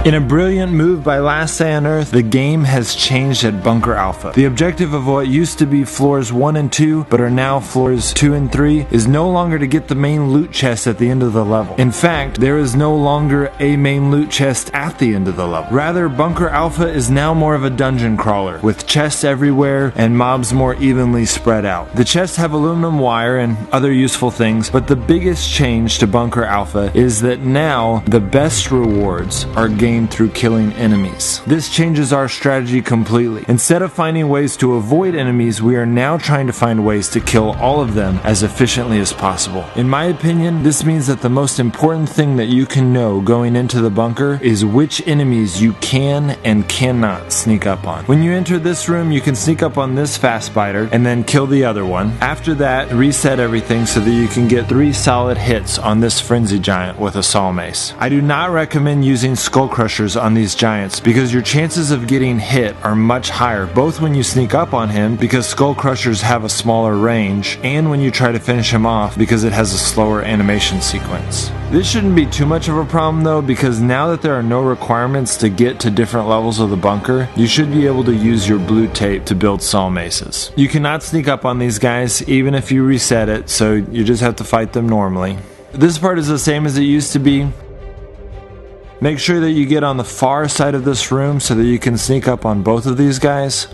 In a brilliant move by Last Day on Earth, the game has changed at Bunker Alpha. The objective of what used to be floors 1 and 2, but are now floors 2 and 3, is no longer to get the main loot chest at the end of the level. In fact, there is no longer a main loot chest at the end of the level. Rather, Bunker Alpha is now more of a dungeon crawler, with chests everywhere and mobs more evenly spread out. The chests have aluminum wire and other useful things, but the biggest change to Bunker Alpha is that now the best rewards are gained through killing enemies. This changes our strategy completely. Instead of finding ways to avoid enemies, we are now trying to find ways to kill all of them as efficiently as possible. In my opinion, this means that the most important thing that you can know going into the bunker is which enemies you can and cannot sneak up on. When you enter this room, you can sneak up on this fast spider and then kill the other one. After that, reset everything so that you can get 3 solid hits on this frenzy giant with a saw mace. I do not recommend using skull crushers on these giants because your chances of getting hit are much higher, both when you sneak up on him because skull crushers have a smaller range, and when you try to finish him off because it has a slower animation sequence. This shouldn't be too much of a problem though, because now that there are no requirements to get to different levels of the bunker, you should be able to use your blue tape to build saw maces. You cannot sneak up on these guys even if you reset it, so you just have to fight them normally. This part is the same as it used to be. Make sure that you get on the far side of this room so that you can sneak up on both of these guys.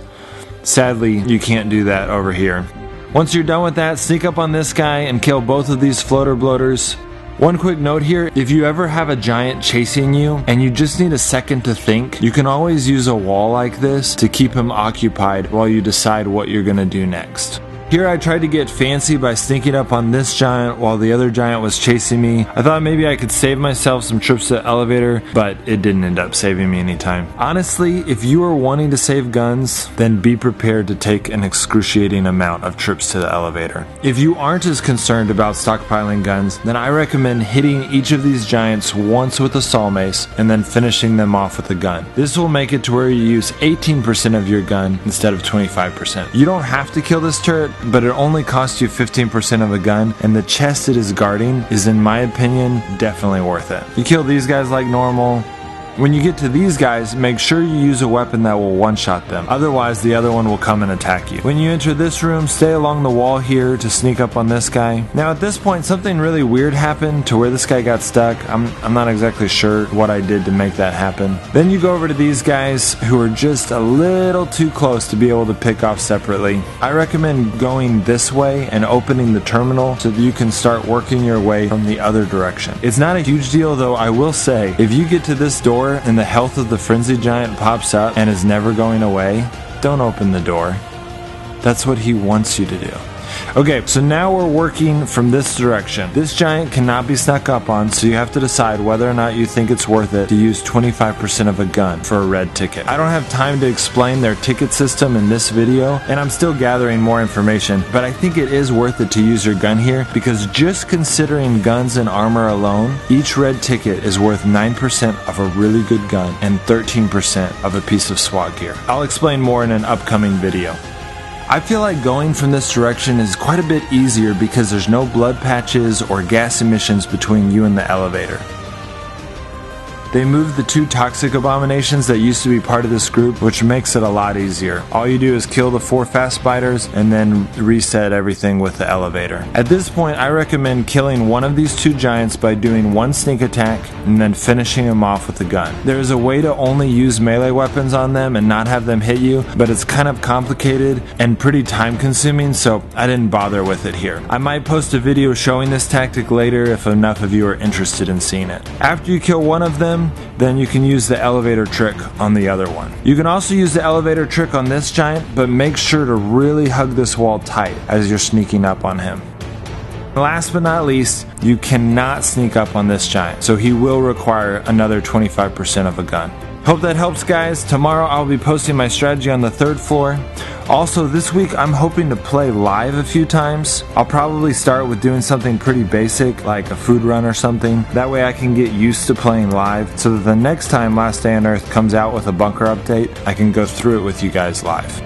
Sadly, you can't do that over here. Once you're done with that, sneak up on this guy and kill both of these floater bloaters. One quick note here, if you ever have a giant chasing you and you just need a second to think, you can always use a wall like this to keep him occupied while you decide what you're gonna do next. Here I tried to get fancy by sneaking up on this giant while the other giant was chasing me. I thought maybe I could save myself some trips to the elevator, but it didn't end up saving me any time. Honestly, if you are wanting to save guns, then be prepared to take an excruciating amount of trips to the elevator. If you aren't as concerned about stockpiling guns, then I recommend hitting each of these giants once with a saw mace and then finishing them off with a gun. This will make it to where you use 18% of your gun instead of 25%. You don't have to kill this turret, but it only costs you 15% of a gun, and the chest it is guarding is, in my opinion, definitely worth it. You kill these guys like normal. When you get to these guys, make sure you use a weapon that will one-shot them, otherwise the other one will come and attack you. When you enter this room, stay along the wall here to sneak up on this guy. Now at this point, something really weird happened to where this guy got stuck. I'm not exactly sure what I did to make that happen. Then you go over to these guys who are just a little too close to be able to pick off separately. I recommend going this way and opening the terminal so that you can start working your way from the other direction. It's not a huge deal though, I will say, if you get to this door and the health of the frenzy giant pops up and is never going away, don't open the door. That's what he wants you to do. Okay, so now we're working from this direction. This giant cannot be snuck up on, so you have to decide whether or not you think it's worth it to use 25% of a gun for a red ticket. I don't have time to explain their ticket system in this video, and I'm still gathering more information, but I think it is worth it to use your gun here because just considering guns and armor alone, each red ticket is worth 9% of a really good gun and 13% of a piece of SWAT gear. I'll explain more in an upcoming video. I feel like going from this direction is quite a bit easier because there's no blood patches or gas emissions between you and the elevator. They moved the 2 toxic abominations that used to be part of this group, which makes it a lot easier. All you do is kill the 4 fast spiders and then reset everything with the elevator. At this point, I recommend killing one of these 2 giants by doing 1 sneak attack and then finishing them off with a gun. There is a way to only use melee weapons on them and not have them hit you, but it's kind of complicated and pretty time consuming, so I didn't bother with it here. I might post a video showing this tactic later if enough of you are interested in seeing it. After you kill one of them, then you can use the elevator trick on the other one. You can also use the elevator trick on this giant, but make sure to really hug this wall tight as you're sneaking up on him. Last but not least, you cannot sneak up on this giant, so he will require another 25% of a gun. Hope that helps, guys. Tomorrow I'll be posting my strategy on the 3rd floor. Also, this week I'm hoping to play live a few times. I'll probably start with doing something pretty basic, like a food run or something. That way I can get used to playing live, so that the next time Last Day on Earth comes out with a bunker update, I can go through it with you guys live.